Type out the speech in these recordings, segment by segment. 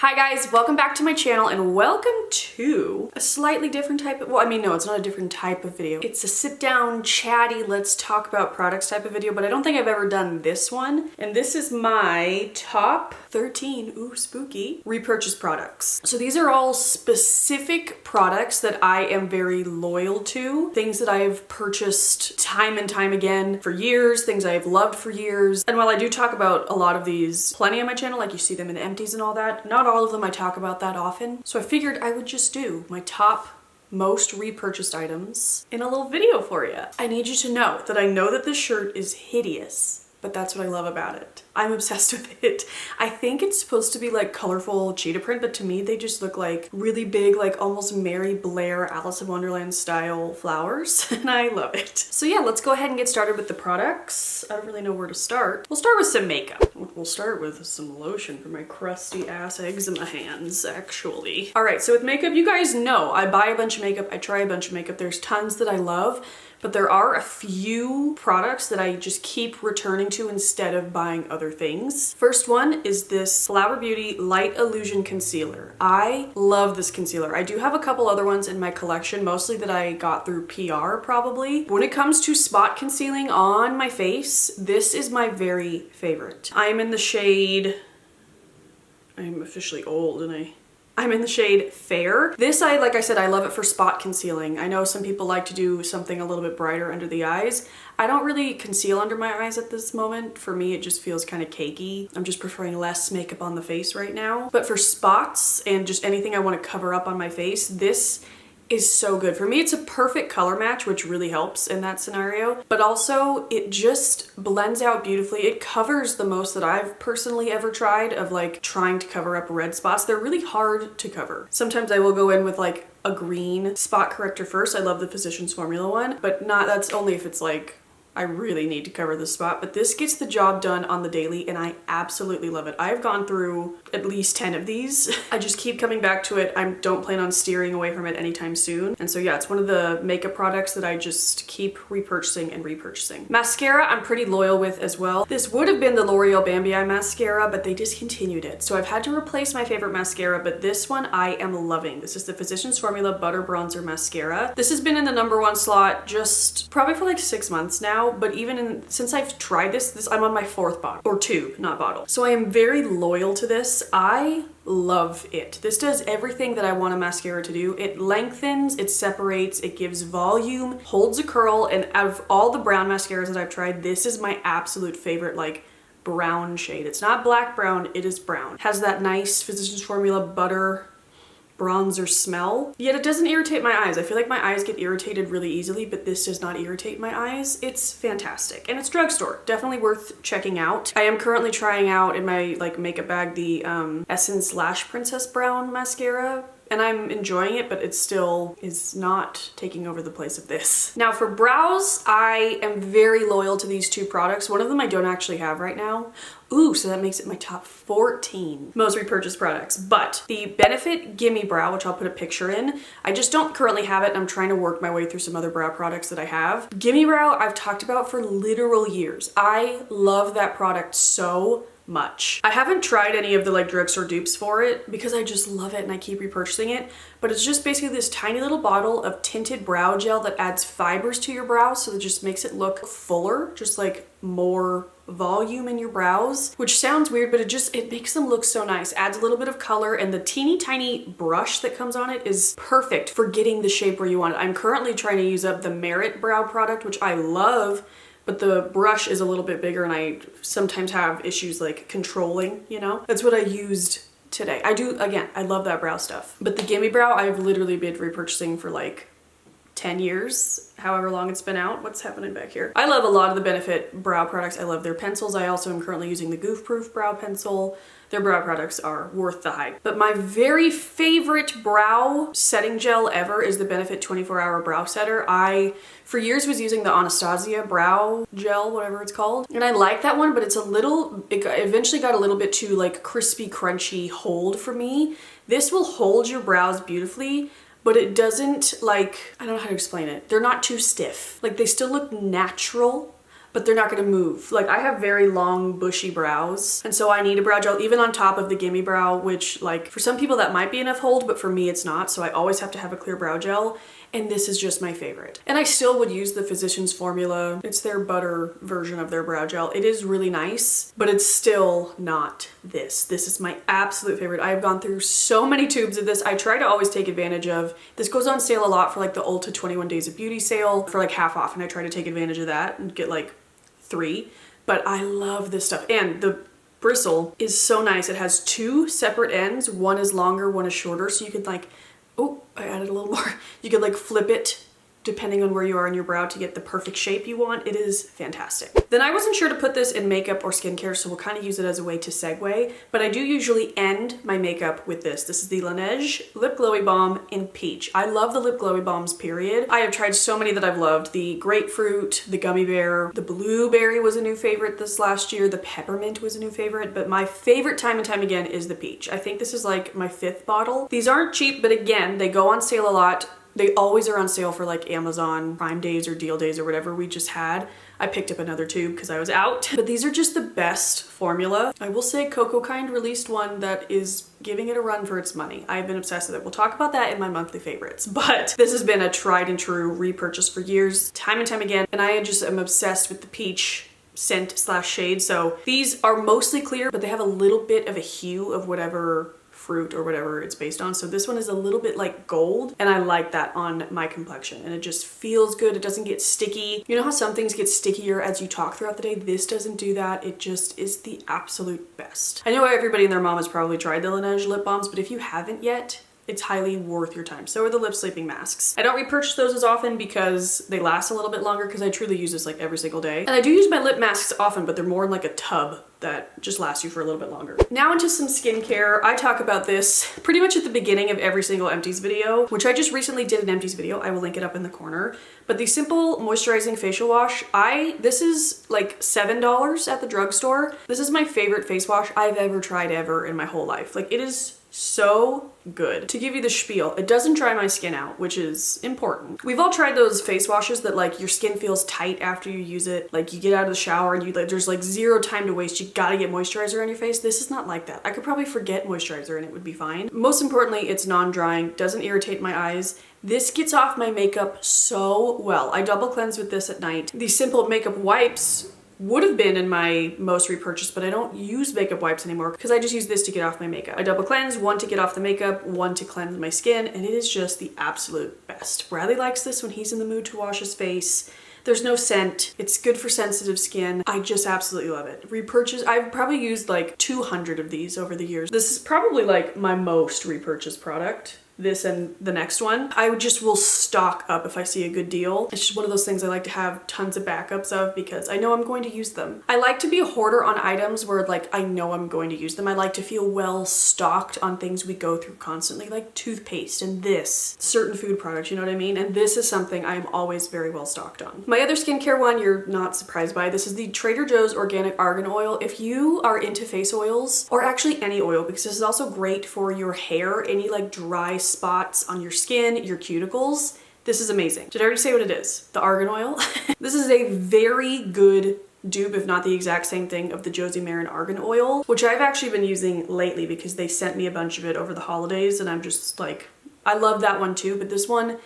Hi guys, welcome back to my channel and welcome to a slightly different type of, well, I mean, no, it's not a different type of video. It's a sit down, chatty, let's talk about products type of video, but I don't think I've ever done this one. And this is my top 13, ooh, spooky, repurchase products. So these are all specific products that I am very loyal to, things that I've purchased time and time again for years, things I've loved for years. And while I do talk about a lot of these plenty on my channel, like you see them in empties and all that, not all of them I talk about that often. So I figured I would just do my top most repurchased items in a little video for you. I need you to know that I know that this shirt is hideous, but that's what I love about it. I'm obsessed with it. I think it's supposed to be like colorful cheetah print, but to me they just look like really big, like almost Mary Blair, Alice in Wonderland style flowers, and I love it. So yeah, let's go ahead and get started with the products. I don't really know where to start. We'll start with some makeup. We'll start with some lotion for my crusty ass eczema hands, actually. All right, so with makeup, you guys know I buy a bunch of makeup, I try a bunch of makeup. There's tons that I love, but there are a few products that I just keep returning to instead of buying other things. First one is this Flower Beauty Light Illusion Concealer. I love this concealer. I do have a couple other ones in my collection, mostly that I got through PR probably. When it comes to spot concealing on my face, this is my very favorite. I'm in the shade, I'm officially old and I'm in the shade Fair. This, like I said, I love it for spot concealing. I know some people like to do something a little bit brighter under the eyes. I don't really conceal under my eyes at this moment. For me, it just feels kind of cakey. I'm just preferring less makeup on the face right now. But for spots and just anything I want to cover up on my face, this is so good. For me, it's a perfect color match, which really helps in that scenario. But also, it just blends out beautifully. It covers the most that I've personally ever tried of like trying to cover up red spots. They're really hard to cover. Sometimes I will go in with like a green spot corrector first. I love the Physicians Formula one, but that's only if it's like I really need to cover the spot, but this gets the job done on the daily and I absolutely love it. I've gone through at least 10 of these. I just keep coming back to it. I don't plan on steering away from it anytime soon. And so yeah, it's one of the makeup products that I just keep repurchasing and repurchasing. Mascara, I'm pretty loyal with as well. This would have been the L'Oreal Bambi Eye Mascara, but they discontinued it. So I've had to replace my favorite mascara, but this one I am loving. This is the Physicians Formula Butter Bronzer Mascara. This has been in the #1 slot just probably for like 6 months now. But even since I've tried this, I'm on my 4th bottle, or tube, not bottle. So I am very loyal to this. I love it. This does everything that I want a mascara to do. It lengthens, it separates, it gives volume, holds a curl, and out of all the brown mascaras that I've tried, this is my absolute favorite, like, brown shade. It's not black brown, it is brown. Has that nice Physicians Formula butter bronzer smell, yet it doesn't irritate my eyes. I feel like my eyes get irritated really easily, but this does not irritate my eyes. It's fantastic, and it's drugstore. Definitely worth checking out. I am currently trying out in my like makeup bag the Essence Lash Princess Brown mascara, and I'm enjoying it, but it still is not taking over the place of this. Now for brows, I am very loyal to these two products. One of them I don't actually have right now. Ooh, so that makes it my top 14 most repurchased products. But the Benefit Gimme Brow, which I'll put a picture in, I just don't currently have it and I'm trying to work my way through some other brow products that I have. Gimme Brow I've talked about for literal years. I love that product so much. I haven't tried any of the like drugstore dupes for it because I just love it and I keep repurchasing it, but it's just basically this tiny little bottle of tinted brow gel that adds fibers to your brows, so it just makes it look fuller, just like more volume in your brows, which sounds weird, but it makes them look so nice. Adds a little bit of color, and the teeny tiny brush that comes on it is perfect for getting the shape where you want it. I'm currently trying to use up the Merit brow product, which I love, but the brush is a little bit bigger and I sometimes have issues like controlling, you know? That's what I used today. I love that brow stuff. But the Gimme Brow, I've literally been repurchasing for like 10 years, however long it's been out. What's happening back here? I love a lot of the Benefit brow products. I love their pencils. I also am currently using the Goof Proof brow pencil. Their brow products are worth the hype. But my very favorite brow setting gel ever is the Benefit 24-Hour Brow Setter. I, for years, was using the Anastasia brow gel, whatever it's called. And I like that one, but it eventually got a little bit too like crispy, crunchy hold for me. This will hold your brows beautifully, but it doesn't, like, I don't know how to explain it. They're not too stiff. Like, they still look natural, but they're not gonna move. Like I have very long bushy brows, and so I need a brow gel even on top of the Gimme Brow, which like for some people that might be enough hold, but for me it's not, so I always have to have a clear brow gel, and this is just my favorite. And I still would use the Physicians Formula. It's their butter version of their brow gel. It is really nice, but it's still not this. This is my absolute favorite. I have gone through so many tubes of this. I try to always take advantage of. This goes on sale a lot for like the Ulta 21 Days of Beauty sale for like half off, and I try to take advantage of that and get like 3. But I love this stuff, and the bristle is so nice. It has 2 separate ends. One is longer, one is shorter, so you could like, oh, I added a little more. You could like flip it depending on where you are in your brow to get the perfect shape you want. It is fantastic. Then I wasn't sure to put this in makeup or skincare, so we'll kind of use it as a way to segue, but I do usually end my makeup with this. This is the Laneige Lip Glowy Balm in Peach. I love the lip glowy balms, period. I have tried so many that I've loved. The grapefruit, the gummy bear, the blueberry was a new favorite this last year, the peppermint was a new favorite, but my favorite time and time again is the peach. I think this is like my 5th bottle. These aren't cheap, but again, they go on sale a lot. They always are on sale for like Amazon Prime Days or Deal Days or whatever we just had. I picked up another tube because I was out. But these are just the best formula. I will say Cocoa Kind released one that is giving it a run for its money. I've been obsessed with it. We'll talk about that in my monthly favorites. But this has been a tried and true repurchase for years, time and time again. And I just am obsessed with the peach scent / shade. So these are mostly clear, but they have a little bit of a hue of whatever fruit or whatever it's based on. So this one is a little bit like gold, and I like that on my complexion, and it just feels good. It doesn't get sticky. You know how some things get stickier as you talk throughout the day? This doesn't do that. It just is the absolute best. I know everybody and their mom has probably tried the Laneige lip balms, but if you haven't yet, it's highly worth your time. So are the lip sleeping masks. I don't repurchase those as often because they last a little bit longer, because I truly use this like every single day. And I do use my lip masks often, but they're more in like a tub that just lasts you for a little bit longer. Now into some skincare. I talk about this pretty much at the beginning of every single empties video, which I just recently did an empties video. I will link it up in the corner. But the Simple Moisturizing Facial Wash, this is like $7 at the drugstore. This is my favorite face wash I've ever tried ever in my whole life. Like, it is so good. To give you the spiel, it doesn't dry my skin out, which is important. We've all tried those face washes that like your skin feels tight after you use it. Like you get out of the shower and there's like 0 time to waste. You gotta get moisturizer on your face. This is not like that. I could probably forget moisturizer and it would be fine. Most importantly, it's non-drying, doesn't irritate my eyes. This gets off my makeup so well. I double cleanse with this at night. The Simple makeup wipes would have been in my most repurchased, but I don't use makeup wipes anymore because I just use this to get off my makeup. I double cleanse, 1 to get off the makeup, 1 to cleanse my skin, and it is just the absolute best. Bradley likes this when he's in the mood to wash his face. There's no scent. It's good for sensitive skin. I just absolutely love it. Repurchase, I've probably used like 200 of these over the years. This is probably like my most repurchased product. This and the next one. I just will stock up if I see a good deal. It's just one of those things I like to have tons of backups of because I know I'm going to use them. I like to be a hoarder on items where like I know I'm going to use them. I like to feel well stocked on things we go through constantly, like toothpaste and this, certain food products, you know what I mean? And this is something I'm always very well stocked on. My other skincare one you're not surprised by. This is the Trader Joe's Organic Argan Oil. If you are into face oils, or actually any oil, because this is also great for your hair, any like dry spots on your skin, your cuticles, this is amazing. Did I already say what it is? The argan oil? This is a very good dupe, if not the exact same thing, of the Josie Maran Argan Oil, which I've actually been using lately because they sent me a bunch of it over the holidays and I'm just like, I love that one too, but this one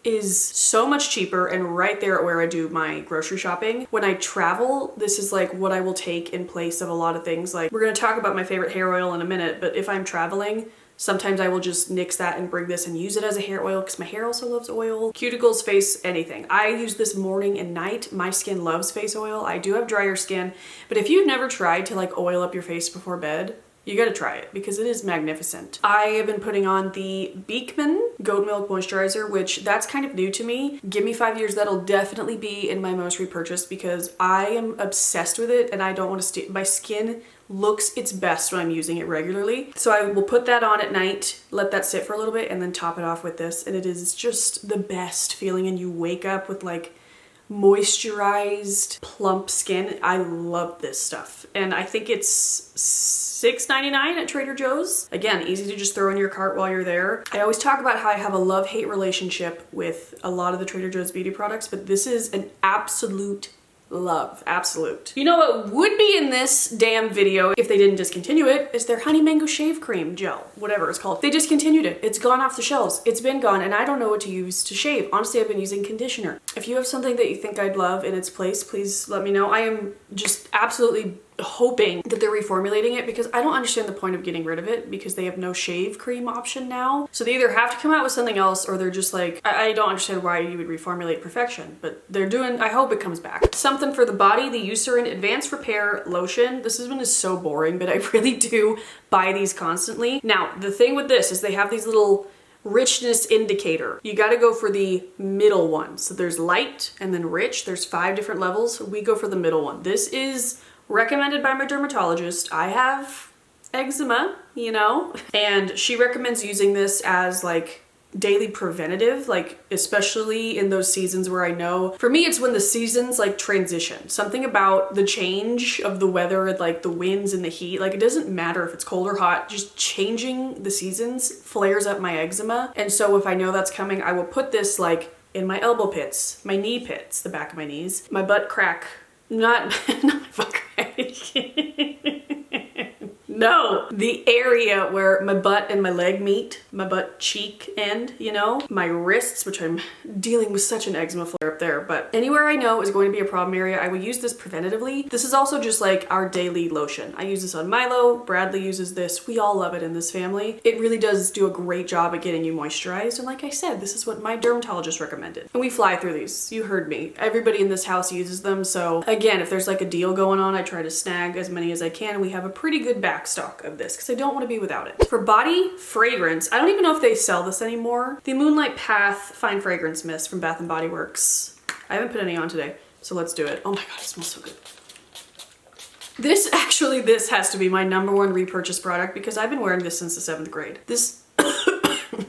is so much cheaper and right there at where I do my grocery shopping. When I travel, this is like what I will take in place of a lot of things. Like, we're gonna talk about my favorite hair oil in a minute, but if I'm traveling, sometimes I will just nix that and bring this and use it as a hair oil because my hair also loves oil. Cuticles, face, anything. I use this morning and night. My skin loves face oil. I do have drier skin, but if you've never tried to like oil up your face before bed, you gotta try it because it is magnificent. I have been putting on the Beekman Goat Milk Moisturizer, which that's kind of new to me. Give me 5 years, that'll definitely be in my most repurchased because I am obsessed with it and I don't want to my skin looks its best when I'm using it regularly. So I will put that on at night, let that sit for a little bit, and then top it off with this. And it is just the best feeling, and you wake up with like moisturized, plump skin. I love this stuff. And I think it's $6.99 at Trader Joe's. Again, easy to just throw in your cart while you're there. I always talk about how I have a love-hate relationship with a lot of the Trader Joe's beauty products, but this is an absolute Love, absolute. You know what would be in this damn video if they didn't discontinue it is their honey mango shave cream gel, whatever it's called. They discontinued it. It's gone off the shelves. It's been gone and I don't know what to use to shave. Honestly, I've been using conditioner. If you have something that you think I'd love in its place, please let me know. I am just absolutely hoping that they're reformulating it because I don't understand the point of getting rid of it because they have no shave cream option now. So they either have to come out with something else or they're just like, I don't understand why you would reformulate perfection, but they're doing, I hope it comes back. Something for the body, the Eucerin Advanced Repair Lotion. This one is so boring, but I really do buy these constantly. Now, the thing with this is they have these little richness indicator. You got to go for the middle one. So there's light and then rich. There's 5 different levels. We go for the middle one. This is recommended by my dermatologist. I have eczema, you know, and she recommends using this as like daily preventative, like especially in those seasons where I know, for me it's when the seasons like transition. Something about the change of the weather, like the winds and the heat, like it doesn't matter if it's cold or hot, just changing the seasons flares up my eczema. And so if I know that's coming, I will put this like in my elbow pits, my knee pits, the back of my knees, my butt crack, not my butt crack. No, the area where my butt and my leg meet, my butt cheek end, you know, my wrists, which I'm dealing with such an eczema flare up there, but anywhere I know is going to be a problem area, I will use this preventatively. This is also just like our daily lotion. I use this on Milo, Bradley uses this, we all love it in this family. It really does do a great job at getting you moisturized, and like I said, this is what my dermatologist recommended. And we fly through these, you heard me. Everybody in this house uses them, so again, if there's like a deal going on, I try to snag as many as I can. We have a pretty good backstock of this because I don't want to be without it. For body fragrance, I don't even know if they sell this anymore. The Moonlight Path Fine Fragrance Mist from Bath & Body Works. I haven't put any on today, so let's do it. Oh my god, it smells so good. This has to be my #1 repurchase product because I've been wearing this since the 7th grade. This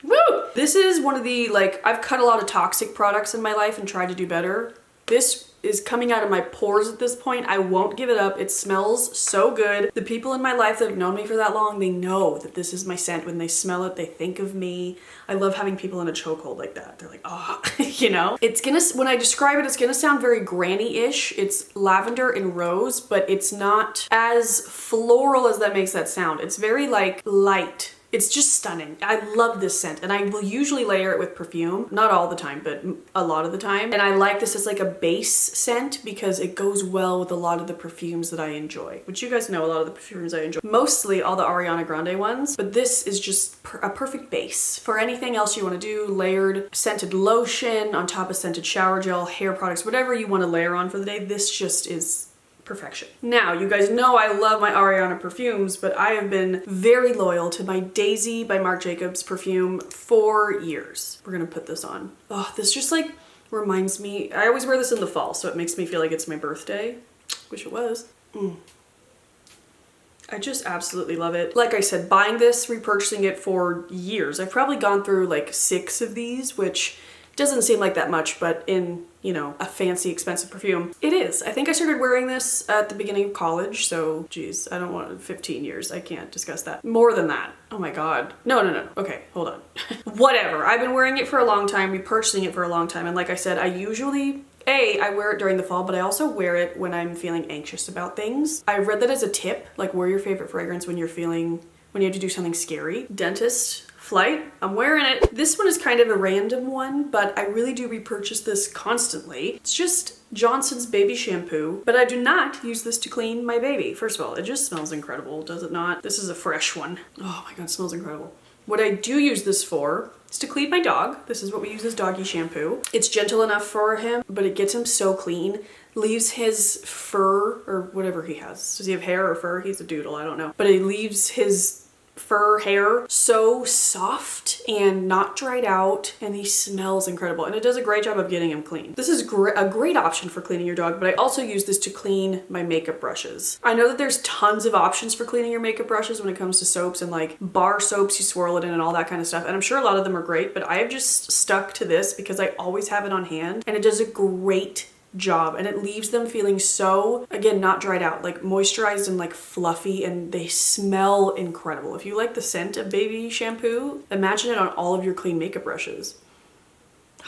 woo! This is one of the, like, I've cut a lot of toxic products in my life and tried to do better. This is coming out of my pores at this point. I won't give it up. It smells so good. The people in my life that have known me for that long, they know that this is my scent. When they smell it, they think of me. I love having people in a chokehold like that. They're like, oh, you know? It's gonna, when I describe it, it's gonna sound very granny-ish. It's lavender and rose, but it's not as floral as that makes that sound. It's very like light. It's just stunning. I love this scent and I will usually layer it with perfume. Not all the time, but a lot of the time. And I like this as like a base scent because it goes well with a lot of the perfumes that I enjoy, which you guys know a lot of the perfumes I enjoy. Mostly all the Ariana Grande ones, but this is just a perfect base for anything else you want to do. Layered scented lotion on top of scented shower gel, hair products, whatever you want to layer on for the day. This just is perfection. Now, you guys know I love my Ariana perfumes, but I have been very loyal to my Daisy by Marc Jacobs perfume for years. We're gonna put this on. Oh, this just like reminds me, I always wear this in the fall, so it makes me feel like it's my birthday. Wish it was. I just absolutely love it. Like I said, buying this, repurchasing it for years. I've probably gone through like 6 of these, which doesn't seem like that much, but in, you know, a fancy, expensive perfume, it is. I think I started wearing this at the beginning of college, so geez, I don't want 15 years. I can't discuss that. More than that. Oh my god. No. Okay, hold on. Whatever. I've been wearing it for a long time, repurchasing it for a long time, and like I said, I usually, I wear it during the fall, but I also wear it when I'm feeling anxious about things. I read that as a tip, like wear your favorite fragrance when you have to do something scary. Dentist flight, I'm wearing it. This one is kind of a random one, but I really do repurchase this constantly. It's just Johnson's baby shampoo, but I do not use this to clean my baby. First of all, it just smells incredible, does it not? This is a fresh one. Oh my god, it smells incredible. What I do use this for is to clean my dog. This is what we use as doggy shampoo. It's gentle enough for him, but it gets him so clean. Leaves his fur, or whatever he has. Does he have hair or fur? He's a doodle, I don't know. But it leaves his fur hair so soft and not dried out, and he smells incredible, and it does a great job of getting him clean. This is a great option for cleaning your dog, but I also use this to clean my makeup brushes. I know that there's tons of options for cleaning your makeup brushes when it comes to soaps and like bar soaps you swirl it in and all that kind of stuff, and I'm sure a lot of them are great, but I have just stuck to this because I always have it on hand and it does a great job, and it leaves them feeling so, again, not dried out, like moisturized and like fluffy, and they smell incredible. If you like the scent of baby shampoo, imagine it on all of your clean makeup brushes.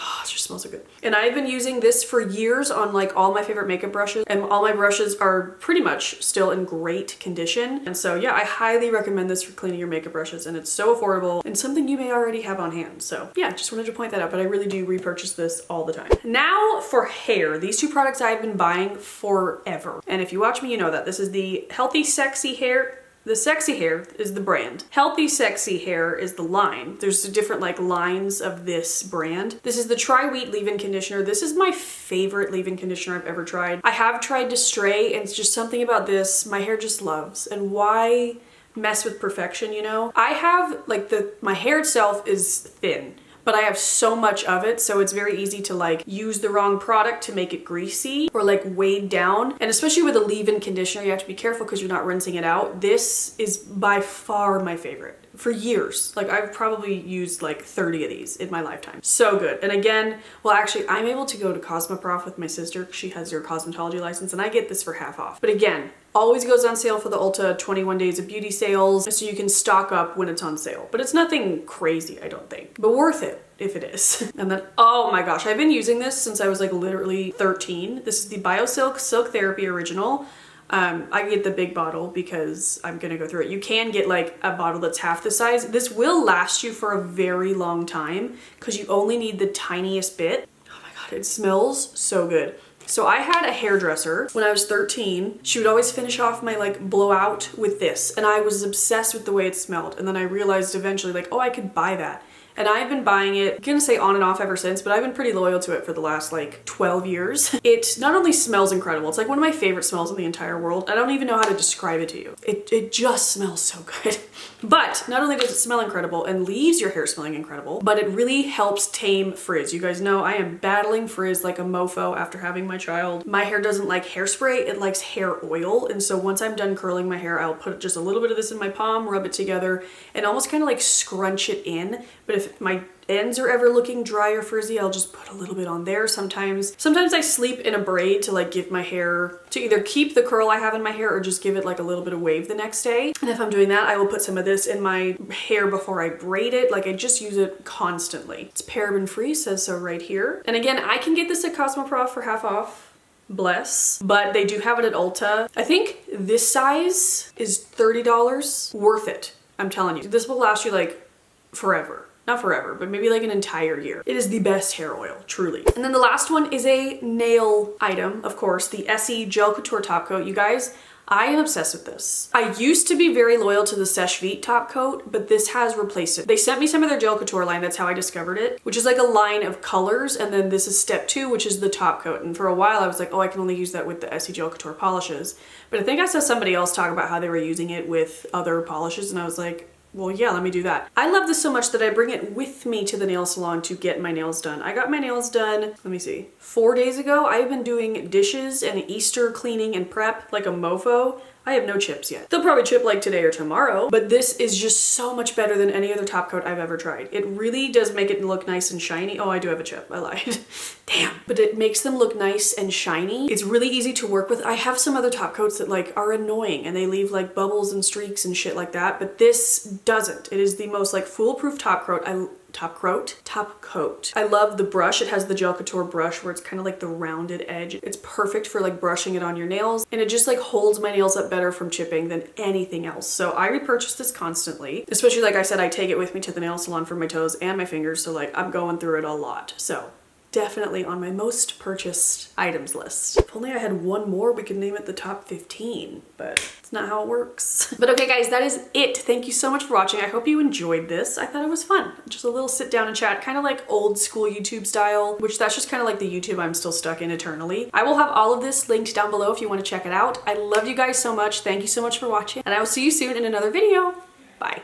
Oh, it just smells so good. And I've been using this for years on like all my favorite makeup brushes, and all my brushes are pretty much still in great condition. And so yeah, I highly recommend this for cleaning your makeup brushes, and it's so affordable and something you may already have on hand. So yeah, just wanted to point that out, but I really do repurchase this all the time. Now for hair, these two products I've been buying forever. And if you watch me, you know that. This is the Healthy Sexy Hair. The Sexy Hair is the brand. Healthy Sexy Hair is the line. There's different like lines of this brand. This is the Tri-Wheat leave-in conditioner. This is my favorite leave-in conditioner I've ever tried. I have tried to Stray, and it's just something about this my hair just loves. And why mess with perfection, you know? I have like my hair itself is thin, but I have so much of it, so it's very easy to like use the wrong product to make it greasy or like weighed down. And especially with a leave-in conditioner, you have to be careful because you're not rinsing it out. This is by far my favorite. For years. Like I've probably used like 30 of these in my lifetime. So good. And again, well actually I'm able to go to Cosmoprof with my sister. She has her cosmetology license and I get this for half off. But again, always goes on sale for the Ulta 21 Days of Beauty sales, so you can stock up when it's on sale. But it's nothing crazy, I don't think. But worth it if it is. And then, oh my gosh, I've been using this since I was like literally 13. This is the BioSilk Silk Therapy Original. I get the big bottle because I'm gonna go through it. You can get like a bottle that's half the size. This will last you for a very long time because you only need the tiniest bit. Oh my God, it smells so good. So I had a hairdresser when I was 13. She would always finish off my like blowout with this, and I was obsessed with the way it smelled. And then I realized eventually like, oh, I could buy that. And I've been buying it, I'm gonna say on and off ever since, but I've been pretty loyal to it for the last like 12 years. It not only smells incredible, it's like one of my favorite smells in the entire world. I don't even know how to describe it to you. It just smells so good. But not only does it smell incredible and leaves your hair smelling incredible, but it really helps tame frizz. You guys know I am battling frizz like a mofo after having my child. My hair doesn't like hairspray, it likes hair oil. And so once I'm done curling my hair, I'll put just a little bit of this in my palm, rub it together, and almost kind of like scrunch it in. But if my ends are ever looking dry or frizzy, I'll just put a little bit on there. Sometimes I sleep in a braid to like give my hair, to either keep the curl I have in my hair or just give it like a little bit of wave the next day. And if I'm doing that, I will put some of this in my hair before I braid it. Like I just use it constantly. It's paraben free, says so right here. And again, I can get this at Cosmoprof for half off. Bless. But they do have it at Ulta. I think this size is $30. Worth it. I'm telling you. This will last you like forever. Not forever, but maybe like an entire year. It is the best hair oil, truly. And then the last one is a nail item, of course, the Essie Gel Couture Top Coat. You guys, I am obsessed with this. I used to be very loyal to the Seche Vite top coat, but this has replaced it. They sent me some of their Gel Couture line, that's how I discovered it, which is like a line of colors, and then this is step 2, which is the top coat. And for a while I was like, oh, I can only use that with the Essie Gel Couture polishes. But I think I saw somebody else talk about how they were using it with other polishes, and I was like, well, yeah, let me do that. I love this so much that I bring it with me to the nail salon to get my nails done. I got my nails done, let me see, 4 days ago. I've been doing dishes and Easter cleaning and prep like a mofo. I have no chips yet. They'll probably chip like today or tomorrow, but this is just so much better than any other top coat I've ever tried. It really does make it look nice and shiny. Oh, I do have a chip, I lied. Damn. But it makes them look nice and shiny. It's really easy to work with. I have some other top coats that like are annoying and they leave like bubbles and streaks and shit like that, but this doesn't. It is the most like foolproof top coat. Top coat. I love the brush. It has the Gel Couture brush where it's kind of like the rounded edge. It's perfect for like brushing it on your nails, and it just like holds my nails up better from chipping than anything else. So I repurchase this constantly, especially like I said, I take it with me to the nail salon for my toes and my fingers. So like I'm going through it a lot. So definitely on my most purchased items list. If only I had one more, we could name it the top 15, but it's not how it works. But okay guys, that is it. Thank you so much for watching. I hope you enjoyed this. I thought it was fun. Just a little sit down and chat, kind of like old school YouTube style, which that's just kind of like the YouTube I'm still stuck in eternally. I will have all of this linked down below if you want to check it out. I love you guys so much. Thank you so much for watching, and I will see you soon in another video. Bye.